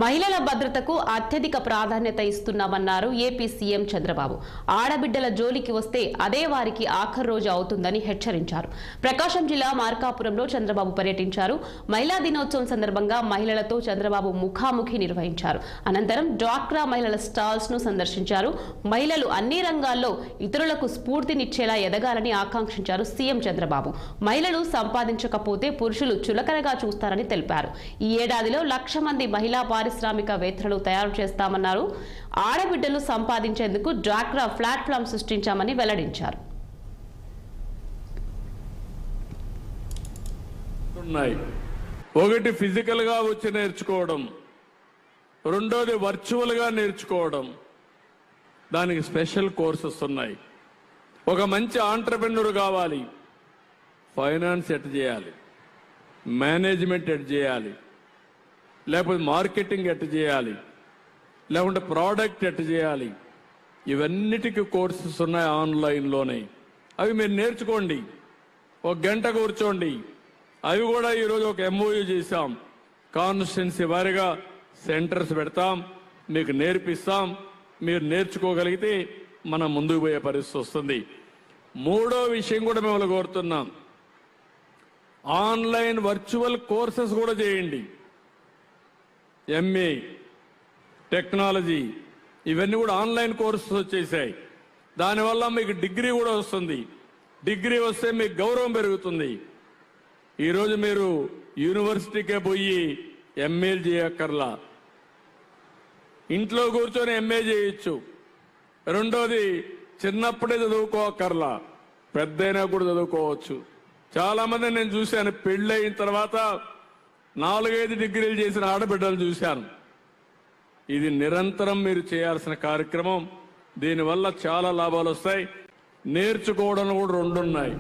మహిళల భద్రతకు అత్యధిక ప్రాధాన్యత ఇస్తున్నామన్నారు ఏపీ సీఎం చంద్రబాబు. ఆడబిడ్డల జోలికి వస్తే అదే వారికి ఆఖరి రోజు అవుతుందని హెచ్చరించారు. ప్రకాశం జిల్లా మార్కాపురంలో చంద్రబాబు పర్యటించారు. మహిళా దినోత్సవం సందర్భంగా మహిళలతో చంద్రబాబు ముఖాముఖి నిర్వహించారు. అనంతరం డ్వాక్రా మహిళల స్టాల్స్ ను సందర్శించారు. మహిళలు అన్ని రంగాల్లో ఇతరులకు స్ఫూర్తినిచ్చేలా ఎదగాలని ఆకాంక్షించారు సీఎం చంద్రబాబు. మహిళలు సంపాదించకపోతే పురుషులు చులకనగా చూస్తారని తెలిపారు. ఈ ఏడాదిలో 1,00,000 మంది మహిళా పారిశ్రామికవేత్తలు తయారు చేస్తామన్నారు. ఆడబిడ్డలు సంపాదించేందుకు డ్వాక్రా ప్లాట్ఫామ్ సృష్టించామని వెల్లడించారు. ఒకటి ఫిజికల్ గా వచ్చి నేర్చుకోవడం, రెండోది వర్చువల్ గా నేర్చుకోవడం. దానికి స్పెషల్ కోర్సెస్ ఉన్నాయి. ఒక మంచి ఆంటర్‌ప్రెన్యూర్ కావాలి, ఫైనాన్స్ ఎట్ చేయాలి, మేనేజ్మెంట్ ఎట్ చేయాలి, లేకపోతే మార్కెటింగ్ ఎట్ చేయాలి, లేకుంటే ప్రోడక్ట్ ఎట్ చేయాలి. ఇవన్నిటికీ కోర్సెస్ ఉన్నాయి ఆన్లైన్లోనే. అవి మీరు నేర్చుకోండి, ఒక గంట కూర్చోండి. అవి కూడా ఈరోజు ఒక MOU చేశాం. కాన్స్టిట్యున్సీ వారిగా సెంటర్స్ పెడతాం, మీకు నేర్పిస్తాం. మీరు నేర్చుకోగలిగితే మనం ముందుకు పోయే పరిస్థితి వస్తుంది. మూడో విషయం కూడా మిమ్మల్ని కోరుతున్నాం, ఆన్లైన్ వర్చువల్ కోర్సెస్ కూడా చేయండి. MA టెక్నాలజీ ఇవన్నీ కూడా ఆన్లైన్ కోర్సెస్ వచ్చేసాయి. దానివల్ల మీకు డిగ్రీ కూడా వస్తుంది. డిగ్రీ వస్తే మీకు గౌరవం పెరుగుతుంది. ఈరోజు మీరు యూనివర్సిటీకే పోయి MAలు చేయక్కర్లా, ఇంట్లో కూర్చొని MA చేయొచ్చు. రెండోది చిన్నప్పుడే చదువుకోక్కర్లా, పెద్దయినా కూడా చదువుకోవచ్చు. చాలా మంది నేను చూశాను, పెళ్ళయిన తర్వాత 4-5 డిగ్రీలు చేసిన ఆడబిడ్డలు చూశాను. ఇది నిరంతరం మీరు చేయాల్సిన కార్యక్రమం. దీనివల్ల చాలా లాభాలు వస్తాయి. నేర్చుకోవడం కూడా 2 ఉన్నాయి.